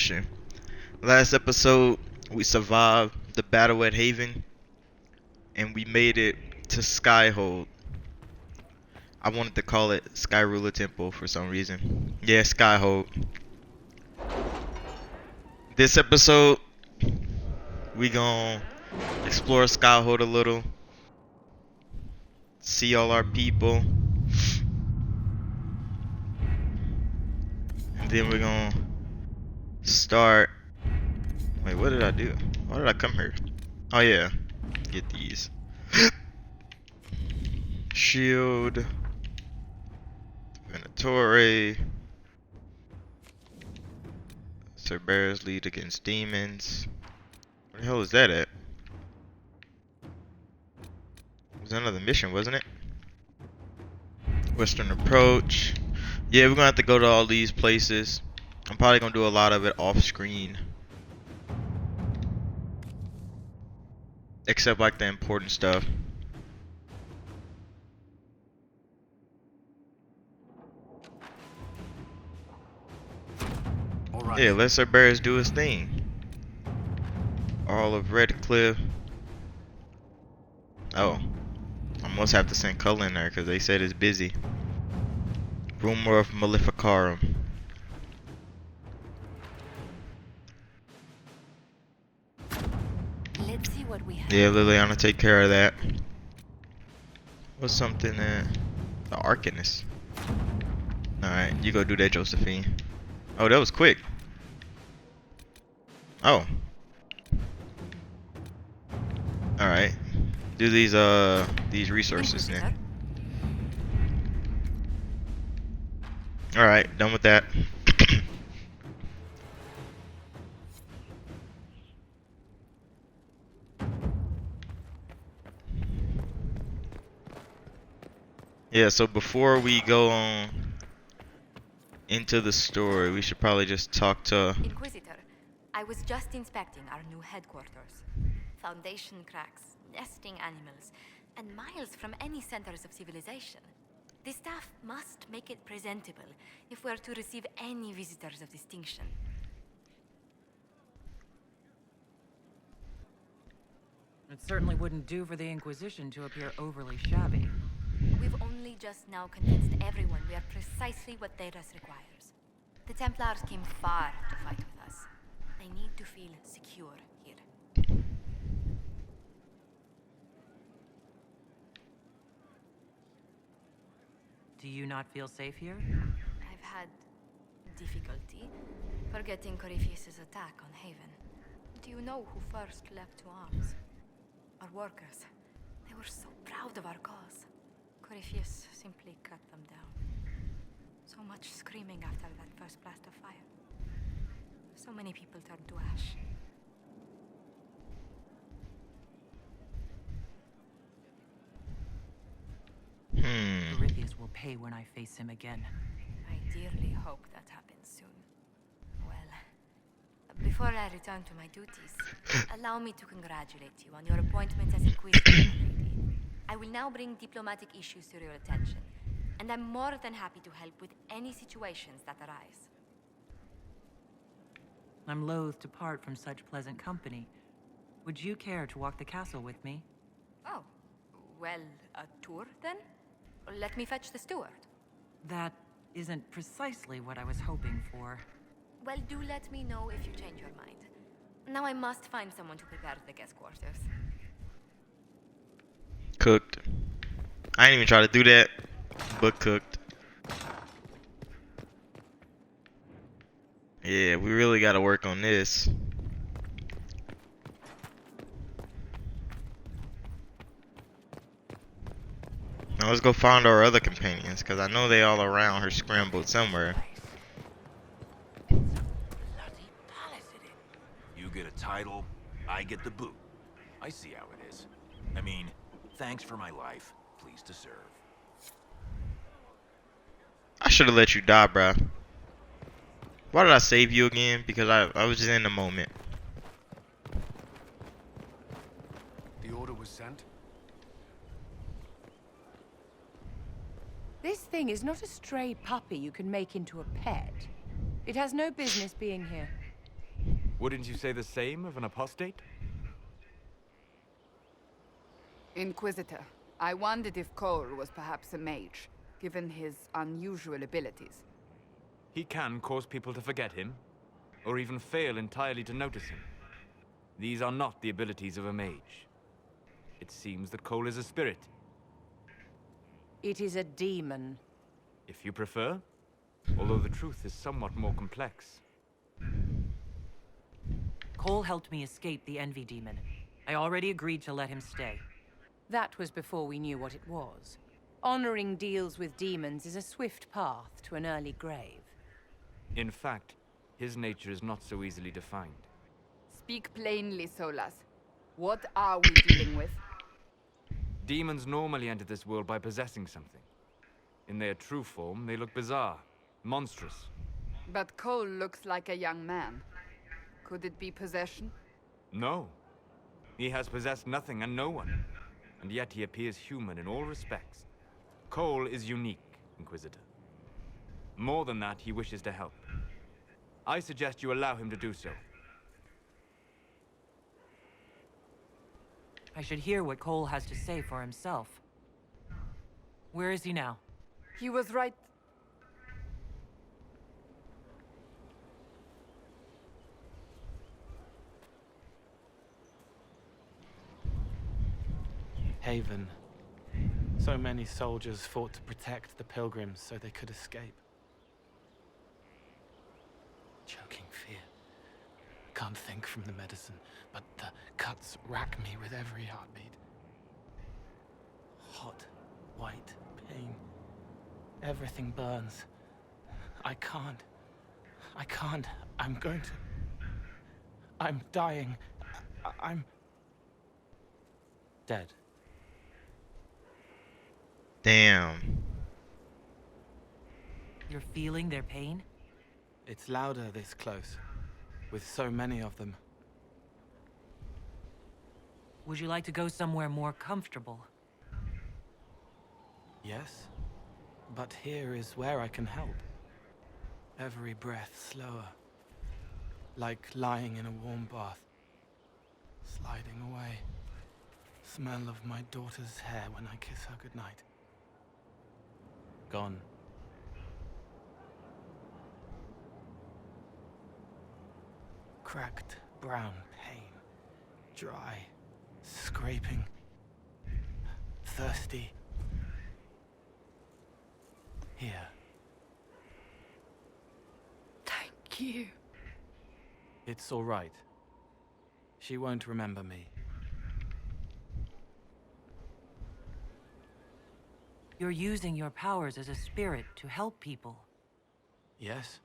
Inquisition. Last episode, we survived the battle at Haven, and we made it to Skyhold. I wanted to call it Sky Ruler Temple for some reason. Yeah, Skyhold. This episode, we gonna explore Skyhold a little, see all our people, and then we're gonna start. Wait, what did I do? Why did I come here? Oh yeah, get these. Shield, Venatori, Cerberus lead against demons. Where the hell is that at? It was another mission, wasn't it? Western approach. Yeah, we're gonna have to go to all these places. I'm probably gonna do a lot of it off screen. Except like the important stuff. All right. Yeah, let Cerberus do his thing. All of Redcliffe. Oh. I must have to send Cullen there because they said it's busy. Rumor of Maleficarum. Let's see what we have. Yeah, Liliana, take care of that. What's something that... The Arcanist. Alright, you go do that, Josephine. Oh, that was quick. Oh. Alright. Do these resources then. Alright, done with that. Yeah, so before we go on into the story, we should probably just talk to... Inquisitor, I was just inspecting our new headquarters. Foundation cracks, nesting animals, and miles from any centers of civilization. The staff must make it presentable if we're to receive any visitors of distinction. It certainly wouldn't do for the Inquisition to appear overly shabby. We've only just now convinced everyone we are precisely what Thedas requires. The Templars came far to fight with us. They need to feel secure here. Do you not feel safe here? I've had difficulty forgetting Corypheus' attack on Haven. Do you know who first leapt to arms? Our workers. They were so proud of our cause. Corypheus simply cut them down. So much screaming after that first blast of fire. So many people turned to ash. Corypheus will pay when I face him again. I dearly hope that happens soon. Well, before I return to my duties, allow me to congratulate you on your appointment as Inquisitor, lady. I will now bring diplomatic issues to your attention, and I'm more than happy to help with any situations that arise. I'm loath to part from such pleasant company. Would you care to walk the castle with me? Oh, well, a tour then? Let me fetch the steward. That isn't precisely what I was hoping for. Well, do let me know if you change your mind. Now I must find someone to prepare the guest quarters. Cooked. I didn't even try to do that, but cooked. Yeah, we really gotta work on this. Now let's go find our other companions, because I know they all around her scrambled somewhere. Bloody palace it is. You get a title, I get the boot. I see how it is. I mean, thanks for my life. Pleased to serve. I should have let you die, bruh. Why did I save you again? Because I was just in the moment. The order was sent? This thing is not a stray puppy you can make into a pet. It has no business being here. Wouldn't you say the same of an apostate? Inquisitor, I wondered if Cole was perhaps a mage, given his unusual abilities. He can cause people to forget him, or even fail entirely to notice him. These are not the abilities of a mage. It seems that Cole is a spirit. It is a demon. If you prefer, although the truth is somewhat more complex. Cole helped me escape the Envy Demon. I already agreed to let him stay. That was before we knew what it was. Honoring deals with demons is a swift path to an early grave. In fact, his nature is not so easily defined. Speak plainly, Solas. What are we dealing with? Demons normally enter this world by possessing something. In their true form, they look bizarre, monstrous. But Cole looks like a young man. Could it be possession? No. He has possessed nothing and no one. And yet he appears human in all respects. Cole is unique, Inquisitor. More than that, he wishes to help. I suggest you allow him to do so. I should hear what Cole has to say for himself. Where is he now? He was right. Haven. So many soldiers fought to protect the pilgrims so they could escape. Choking fear. Can't think from the medicine, but the cuts rack me with every heartbeat. Hot, white pain. Everything burns. I can't. I'm going to... I'm dying. I'm... dead. Damn. You're feeling their pain? It's louder this close, with so many of them. Would you like to go somewhere more comfortable? Yes, but here is where I can help. Every breath slower, like lying in a warm bath, sliding away. Smell of my daughter's hair when I kiss her goodnight. Gone. Cracked brown pain, dry, scraping, thirsty. Here. Thank you. It's all right. She won't remember me. You're using your powers as a spirit to help people. Yes?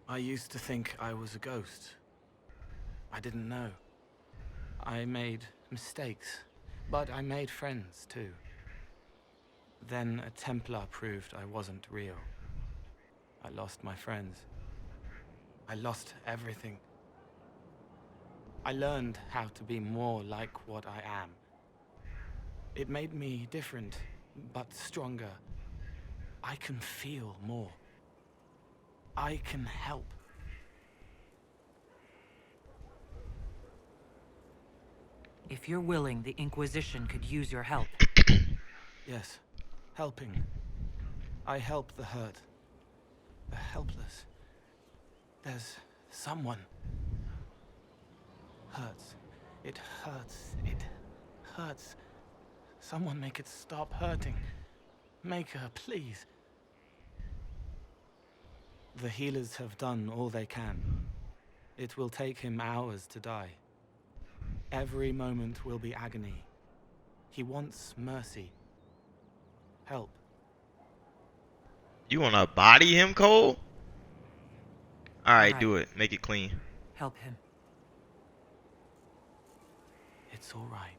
I used to think I was a ghost. I didn't know. I made mistakes, but I made friends too. Then a Templar proved I wasn't real. I lost my friends. I lost everything. I learned how to be more like what I am. It made me different, but stronger. I can feel more. I can help. If you're willing, the Inquisition could use your help. Yes, helping. I help the hurt, the helpless. There's someone. Hurts. It hurts. It hurts. Someone make it stop hurting. Make her, please. The healers have done all they can. It will take him hours to die. Every moment will be agony. He wants mercy. Help. You wanna body him, Cole? Alright, Alright. do it. Make it clean. Help him. It's all right.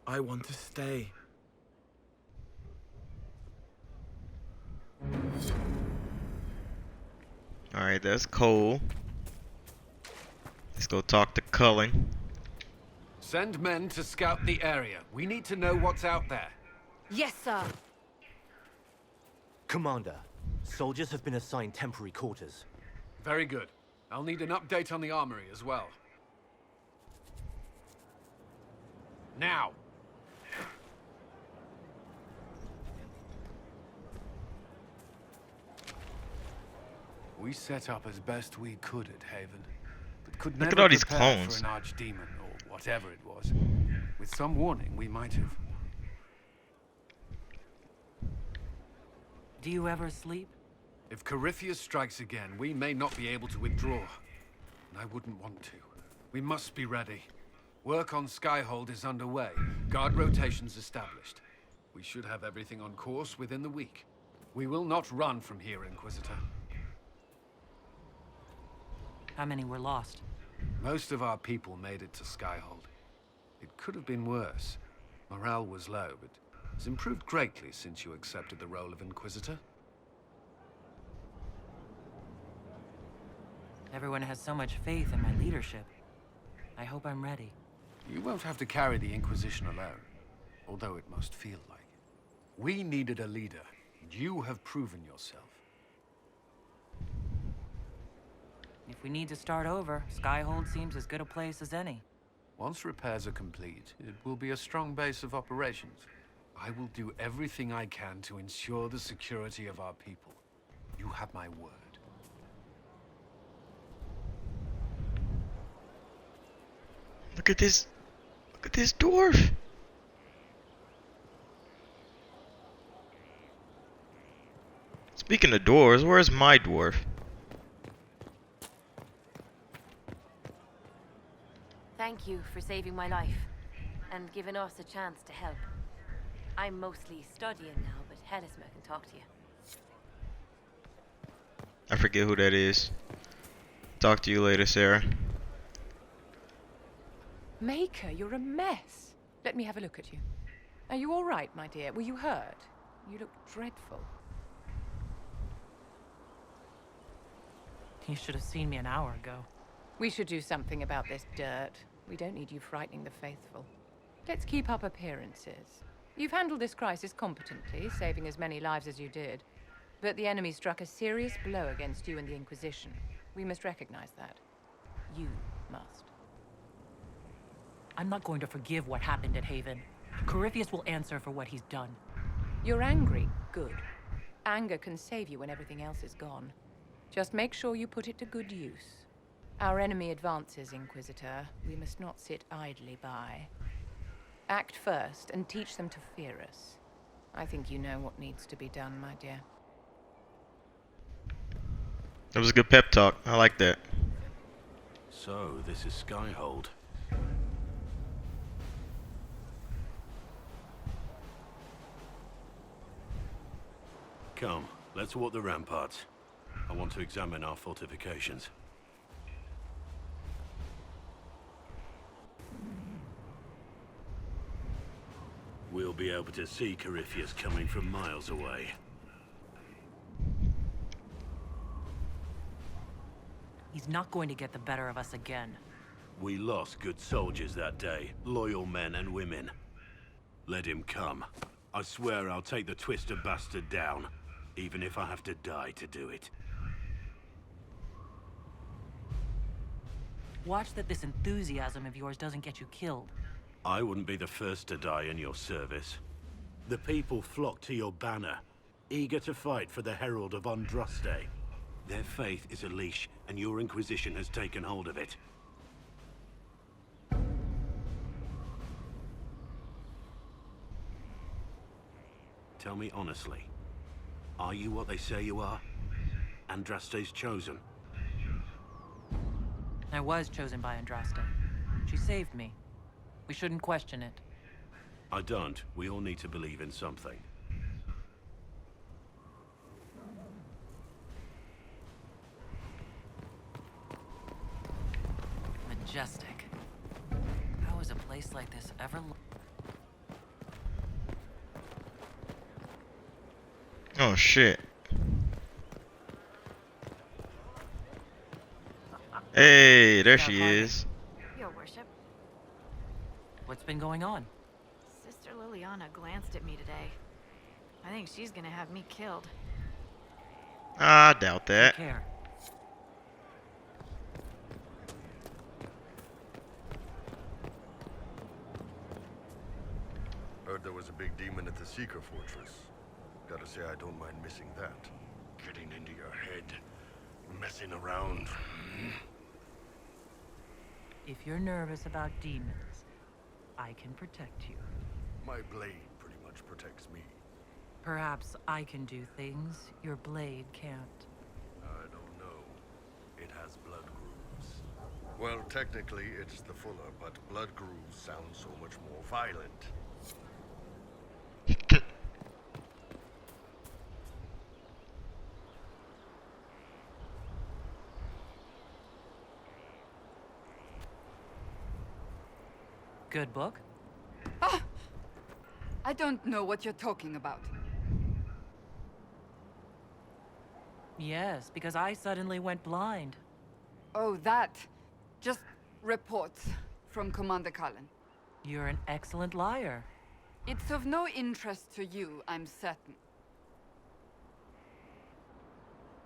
I want to stay. Alright, that's Cole. Let's go talk to Cullen. Send men to scout the area. We need to know what's out there. Yes, sir. Commander, soldiers have been assigned temporary quarters. Very good. I'll need an update on the armory as well. Now! We set up as best we could at Haven, but could Look at never all these prepare clones. for an archdemon or whatever it was. With some warning, we might have. Do you ever sleep? If Corypheus strikes again, we may not be able to withdraw. And I wouldn't want to. We must be ready. Work on Skyhold is underway. Guard rotations established. We should have everything on course within the week. We will not run from here, Inquisitor. How many were lost? Most of our people made it to Skyhold. It could have been worse. Morale was low, but it's improved greatly since you accepted the role of Inquisitor. Everyone has so much faith in my leadership. I hope I'm ready. You won't have to carry the Inquisition alone, although it must feel like it. We needed a leader, and you have proven yourself. If we need to start over, Skyhold seems as good a place as any. Once repairs are complete, it will be a strong base of operations. I will do everything I can to ensure the security of our people. You have my word. Look at this. Look at this dwarf. Speaking of dwarves, where's my dwarf? Thank you for saving my life and giving us a chance to help. I'm mostly studying now, but Helisma can talk to you. I forget who that is. Talk to you later, Sarah. Maker, you're a mess. Let me have a look at you. Are you all right, my dear? Were you hurt? You look dreadful. You should have seen me an hour ago. We should do something about this dirt. We don't need you frightening the faithful. Let's keep up appearances. You've handled this crisis competently, saving as many lives as you did. But the enemy struck a serious blow against you and the Inquisition. We must recognize that. You must. I'm not going to forgive what happened at Haven. Corypheus will answer for what he's done. You're angry. Good. Anger can save you when everything else is gone. Just make sure you put it to good use. Our enemy advances, Inquisitor. We must not sit idly by. Act first and teach them to fear us. I think you know what needs to be done, my dear. That was a good pep talk. I like that. So, this is Skyhold. Come, let's walk the ramparts. I want to examine our fortifications. We'll be able to see Corypheus coming from miles away. He's not going to get the better of us again. We lost good soldiers that day, loyal men and women. Let him come. I swear I'll take the twister bastard down, even if I have to die to do it. Watch that this enthusiasm of yours doesn't get you killed. I wouldn't be the first to die in your service. The people flock to your banner, eager to fight for the Herald of Andraste. Their faith is a leash, and your Inquisition has taken hold of it. Tell me honestly, are you what they say you are? Andraste's chosen? I was chosen by Andraste. She saved me. We shouldn't question it. I don't. We all need to believe in something. Majestic. How is a place like this ever... Oh shit. Hey, there she is. Your worship, What's been going on? Sister Liliana glanced at me today. I think she's gonna have me killed. I doubt that. Take care. Heard there was a big demon at the Seeker Fortress. Gotta say, I don't mind missing that. Getting into your head, messing around. If you're nervous about demons, I can protect you. My blade pretty much protects me. Perhaps I can do things your blade can't. I don't know. It has blood grooves. Well, technically, it's the Fuller, but blood grooves sound so much more violent. Good book? Ah! I don't know what you're talking about. Yes, because I suddenly went blind. Oh, that. Just reports from Commander Cullen. You're an excellent liar. It's of no interest to you, I'm certain.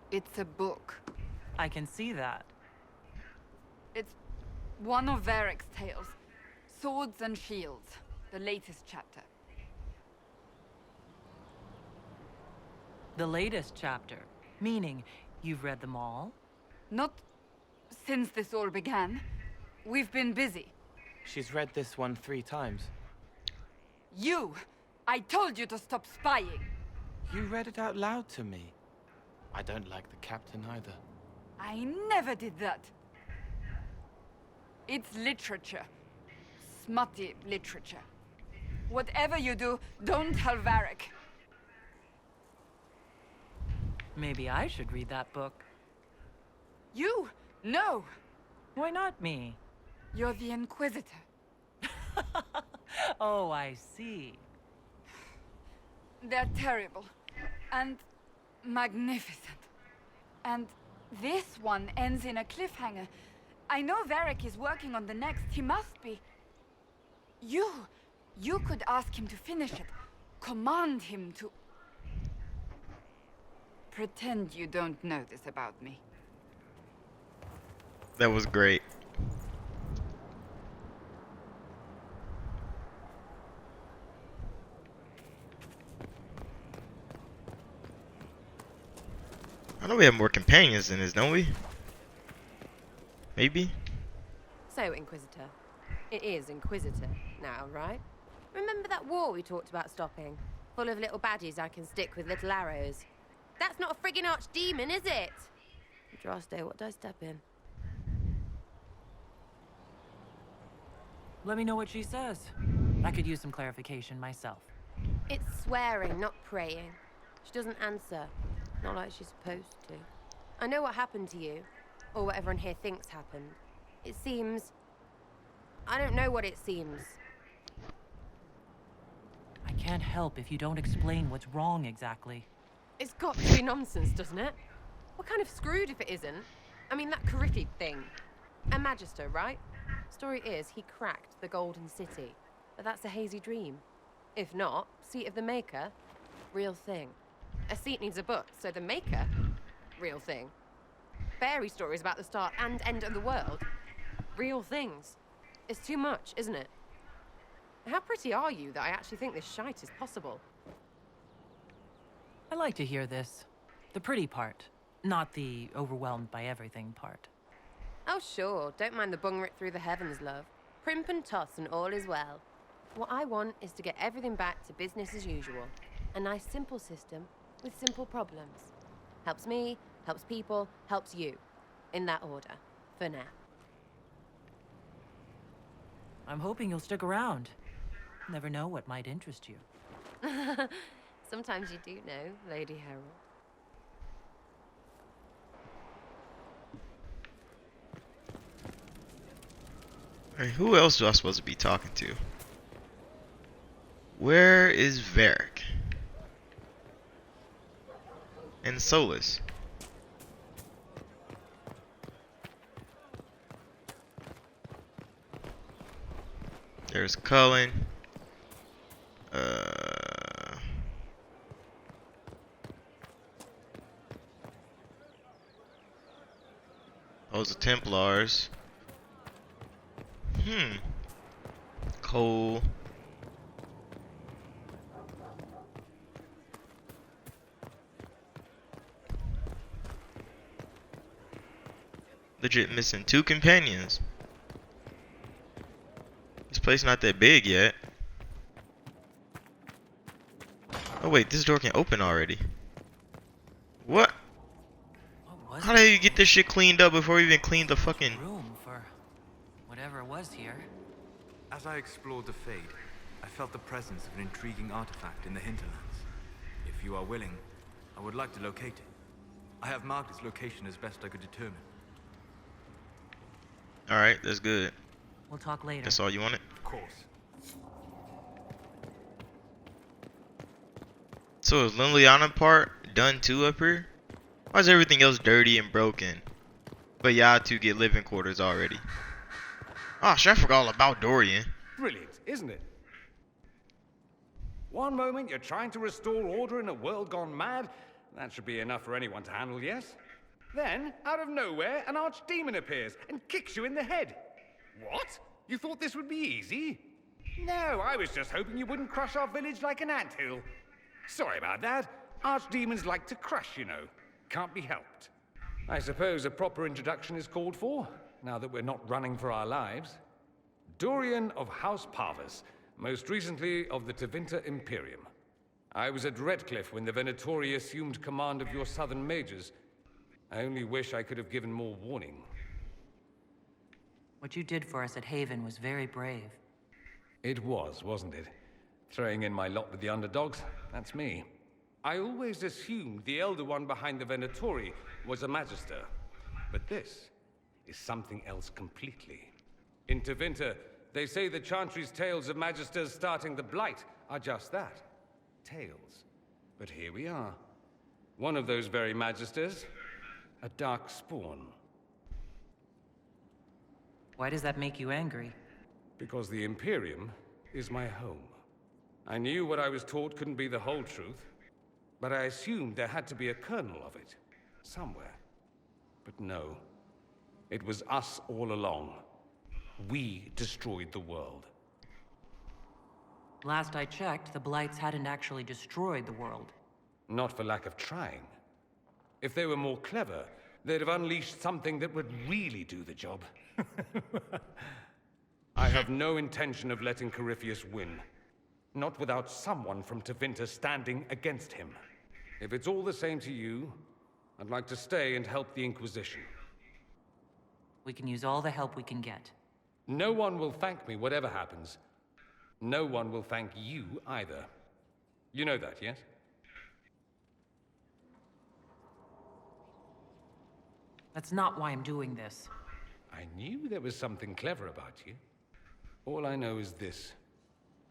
It's a book. I can see that. It's one of Varric's tales. Swords and Shields, the latest chapter. The latest chapter? Meaning, you've read them all? Not since this all began. We've been busy. She's read this one 3 times. You! I told you to stop spying! You read it out loud to me. I don't like the captain either. I never did that. It's literature. Smutty literature. Whatever you do, don't tell Varric. Maybe I should read that book. You? No! Why not me? You're the Inquisitor. Oh, I see. They're terrible. And magnificent. And this one ends in a cliffhanger. I know Varric is working on the next. He must be. You could ask him to finish it. Command him to... Pretend you don't know this about me. That was great. I know we have more companions in this, don't we? Maybe? So, Inquisitor. It is Inquisitor now, right? Remember that war we talked about stopping? Full of little baddies I can stick with little arrows. That's not a friggin' archdemon, is it? Andraste, what did I step in? Let me know what she says. I could use some clarification myself. It's swearing, not praying. She doesn't answer. Not like she's supposed to. I know what happened to you. Or what everyone here thinks happened. It seems... I don't know what it seems. I can't help if you don't explain what's wrong exactly. It's got to be nonsense, doesn't it? We're kind of screwed if it isn't. I mean, that Corypheid thing. A Magister, right? Story is, he cracked the Golden City. But that's a hazy dream. If not, Seat of the Maker, real thing. A seat needs a book, so the Maker, real thing. Fairy stories about the start and end of the world, real things. It's too much, isn't it? How pretty are you that I actually think this shite is possible? I like to hear this. The pretty part, not the overwhelmed by everything part. Oh sure, don't mind the bung ripped through the heavens, love. Primp and toss and all is well. What I want is to get everything back to business as usual. A nice simple system with simple problems. Helps me, helps people, helps you. In that order, for now. I'm hoping you'll stick around. Never know what might interest you. Sometimes you do know, Lady Harold. Alright, who else was I supposed to be talking to? Where is Varric? And Solus? There's Cullen. Those are Templars. Cole. legit missing 2 companions. This place not that big yet. Oh wait, this door can open already. What? How the hell you get this shit cleaned up before we even clean the fucking room for whatever was here? As I explored the Fade, I felt the presence of an intriguing artifact in the hinterlands. If you are willing, I would like to locate it. I have marked its location as best I could determine. Alright, that's good. We'll talk later. That's all you wanted? Of course. So is Liliana part done too up here? Why is everything else dirty and broken? But y'all two get living quarters already. Oh shit, I forgot all about Dorian. Brilliant, isn't it? One moment you're trying to restore order in a world gone mad. That should be enough for anyone to handle, yes? Then, out of nowhere, an archdemon appears and kicks you in the head. What? You thought this would be easy? No, I was just hoping you wouldn't crush our village like an anthill. Sorry about that. Archdemons like to crush, you know. Can't be helped. I suppose a proper introduction is called for, now that we're not running for our lives. Dorian of House Parvus, most recently of the Tevinter Imperium. I was at Redcliffe when the Venatori assumed command of your southern mages. I only wish I could have given more warning. What you did for us at Haven was very brave. It was, wasn't it? Throwing in my lot with the underdogs, that's me. I always assumed the Elder One behind the Venatori was a Magister. But this is something else completely. In Tevinter, they say the Chantry's tales of Magisters starting the Blight are just that. Tales. But here we are. One of those very Magisters, a dark spawn. Why does that make you angry? Because the Imperium is my home. I knew what I was taught couldn't be the whole truth, but I assumed there had to be a kernel of it, somewhere. But no, it was us all along. We destroyed the world. Last I checked, the Blights hadn't actually destroyed the world. Not for lack of trying. If they were more clever, they'd have unleashed something that would really do the job. I have no intention of letting Corypheus win. Not without someone from Tevinter standing against him. If it's all the same to you, I'd like to stay and help the Inquisition. We can use all the help we can get. No one will thank me, whatever happens. No one will thank you either. You know that, yes? That's not why I'm doing this. I knew there was something clever about you. All I know is this.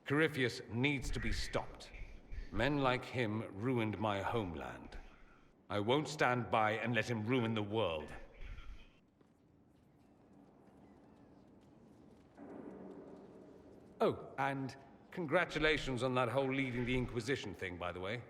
Corypheus needs to be stopped. Men like him ruined my homeland. I won't stand by and let him ruin the world. Oh, and congratulations on that whole leading the Inquisition thing, by the way.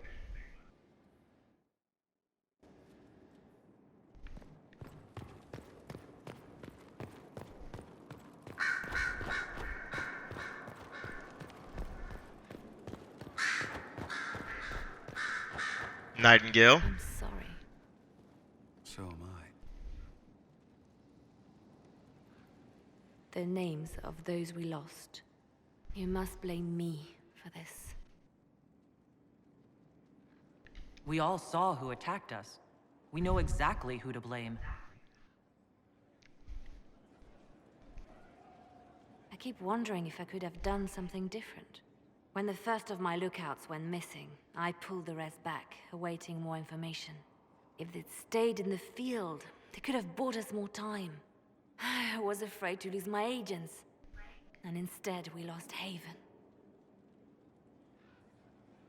Nightingale. I'm sorry. So am I. The names of those we lost. You must blame me for this. We all saw who attacked us. We know exactly who to blame. I keep wondering if I could have done something different. When the first of my lookouts went missing, I pulled the rest back, awaiting more information. If they'd stayed in the field, they could have bought us more time. I was afraid to lose my agents. And instead, we lost Haven.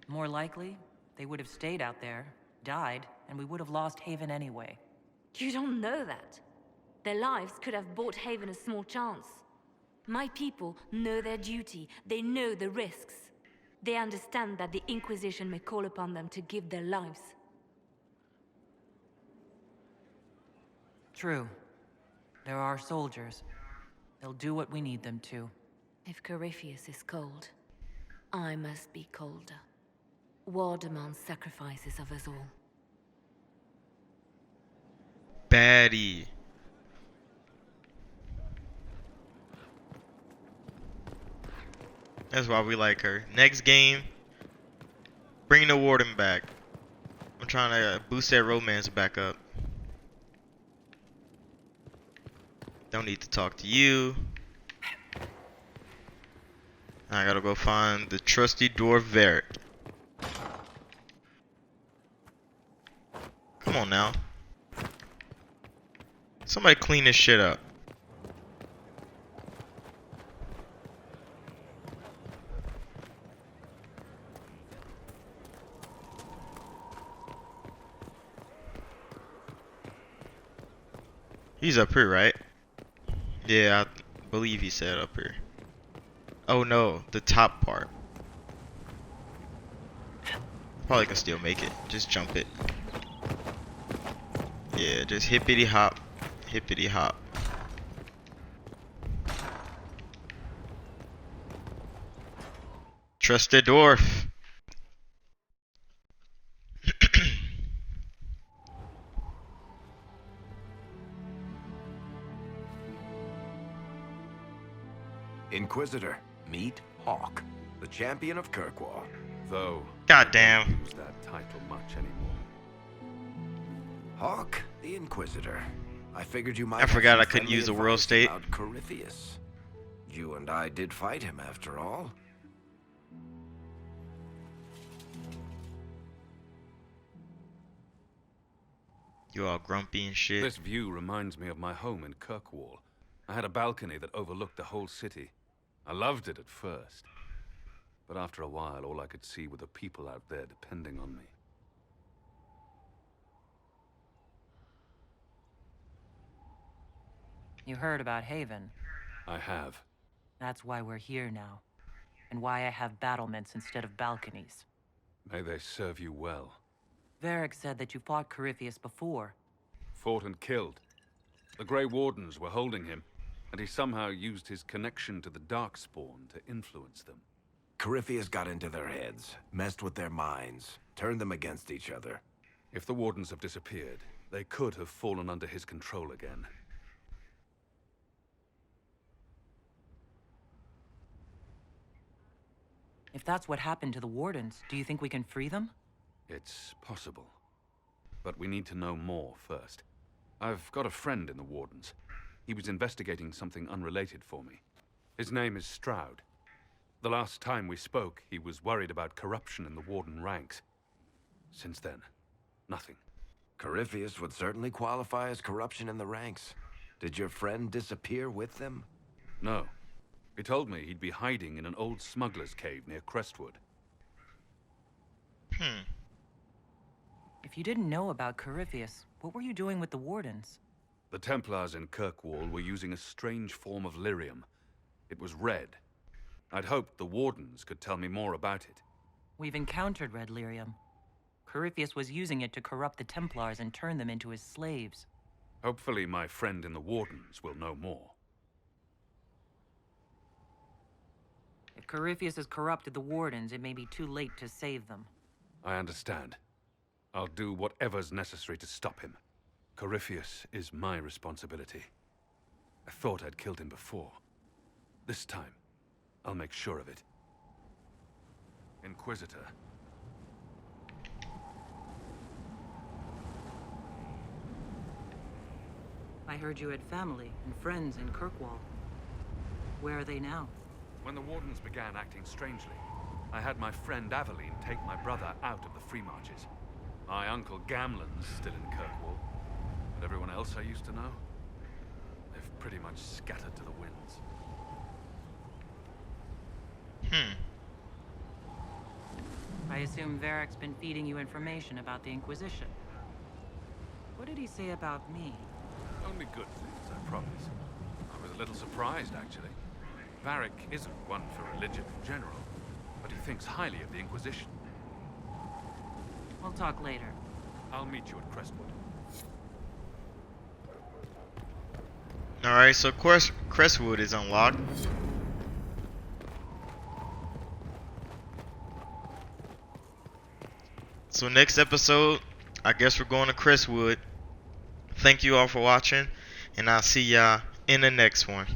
More likely, they would have stayed out there, died, and we would have lost Haven anyway. You don't know that. Their lives could have bought Haven a small chance. My people know their duty. They know the risks. They understand that the Inquisition may call upon them to give their lives. True. There are soldiers. They'll do what we need them to. If Corypheus is cold, I must be colder. War demands sacrifices of us all. Baddie. That's why we like her. Next game, bring the warden back. I'm trying to boost that romance back up. Don't need to talk to you. I gotta go find the trusty dwarf Varric. Come on now. Somebody clean this shit up. He's up here, right? Yeah, I believe he said up here. Oh no, the top part. Probably can still make it. Just jump it. Yeah, just hippity hop. Hippity hop. Trusted dwarf. Inquisitor, meet Hawk, the champion of Kirkwall. Though, Goddamn. I don't use that title much anymore. Hawk, the Inquisitor. I figured you might. I forgot have I some couldn't friendly use the world advice state. About Corypheus. You and I did fight him after all. You all grumpy and shit. This view reminds me of my home in Kirkwall. I had a balcony that overlooked the whole city. I loved it at first. But after a while, all I could see were the people out there depending on me. You heard about Haven. I have. That's why we're here now. And why I have battlements instead of balconies. May they serve you well. Varric said that you fought Corypheus before. Fought and killed. The Grey Wardens were holding him, and he somehow used his connection to the Darkspawn to influence them. Corypheus got into their heads, messed with their minds, turned them against each other. If the Wardens have disappeared, they could have fallen under his control again. If that's what happened to the Wardens, do you think we can free them? It's possible. But we need to know more first. I've got a friend in the Wardens. He was investigating something unrelated for me. His name is Stroud. The last time we spoke, he was worried about corruption in the Warden ranks. Since then, nothing. Corypheus would certainly qualify as corruption in the ranks. Did your friend disappear with them? No. He told me he'd be hiding in an old smuggler's cave near Crestwood. If you didn't know about Corypheus, what were you doing with the Wardens? The Templars in Kirkwall were using a strange form of lyrium. It was red. I'd hoped the Wardens could tell me more about it. We've encountered red lyrium. Corypheus was using it to corrupt the Templars and turn them into his slaves. Hopefully my friend in the Wardens will know more. If Corypheus has corrupted the Wardens, it may be too late to save them. I understand. I'll do whatever's necessary to stop him. Corypheus is my responsibility. I thought I'd killed him before. This time, I'll make sure of it. Inquisitor. I heard you had family and friends in Kirkwall. Where are they now? When the Wardens began acting strangely, I had my friend Aveline take my brother out of the Free Marches. My uncle Gamlen's still in Kirkwall, but everyone else I used to know, they've pretty much scattered to the winds. I assume Varric's been feeding you information about the Inquisition. What did he say about me? Only good things, I promise. I was a little surprised, actually. Varric isn't one for religion in general, but he thinks highly of the Inquisition. We'll talk later. I'll meet you at Crestwood. Alright, so of course Crestwood is unlocked. So next episode, I guess we're going to Crestwood. Thank you all for watching, and I'll see y'all in the next one.